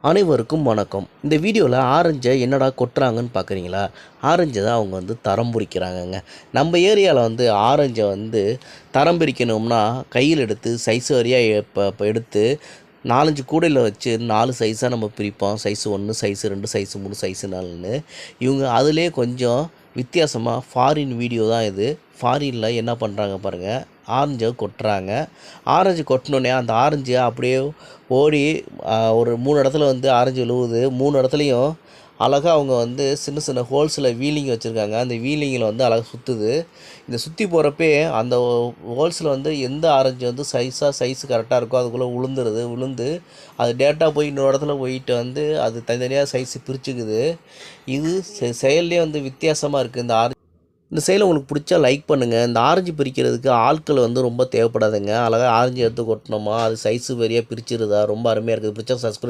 அனைவருக்கும் வணக்கம். இந்த வீடியோவில் ஆரஞ்சை என்னடா கொட்டுறாங்கன்னு பார்க்குறீங்களா? ஆரஞ்சை தான் அவங்க தரம் பிரிக்கிறாங்கங்க. நம்ம ஏரியாவில் ஆரஞ்சை தரம் பிரிக்கணும்னா கையில் எடுத்து சைஸ் வாரியாக இப்போ எடுத்து 4, 5 கூடையில் வச்சு 4 சைஸாக நம்ம பிரிப்போம். சைஸ் 1, சைஸ் 2, சைஸ் 3, சைஸ் 4ன்னு. இவங்க அதிலே கொஞ்சம் வித்தியாசமாக ஃபாரின் வீடியோ தான் இது. ஃபாரினில் என்ன பண்ணுறாங்க பாருங்கள், ஆரஞ்சை கொட்டுறாங்க. ஆரஞ்சு கொட்டினோடனே அந்த ஆரஞ்சை அப்படியே ஓடி ஒரு 3 இடத்துல ஆரஞ்சு விழுவுது. 3 இடத்துலையும் அழகாக அவங்க சின்ன சின்ன ஹோல்ஸில் வீலிங் வச்சுருக்காங்க. அந்த வீலிங்கில் அழகாக சுற்றுது. இந்த சுற்றி போகிறப்பே அந்த ஹோல்ஸில் எந்த ஆரஞ்சு சைஸ் கரெக்டாக இருக்கோ அதுக்குள்ளே விழுந்து அது டேட்டா போய் இன்னொரு இடத்துல போயிட்டு அது தனித்தனியாக சைஸ் பிரிச்சுக்குது. இது செயல்லே வித்தியாசமாக இருக்குது. இந்த செயலை உங்களுக்கு பிடிச்சா லைக் பண்ணுங்கள். இந்த ஆரஞ்சு பிரிக்கிறதுக்கு ஆட்கள் ரொம்ப தேவைப்படாதுங்க. அழகாக ஆரஞ்சு எடுத்து கொட்டினோமா அது சைஸு பெரியாக பிரிச்சிருதா, ரொம்ப அருமையாக இருக்குது. பிடிச்சா சப்ஸ்கிரைப்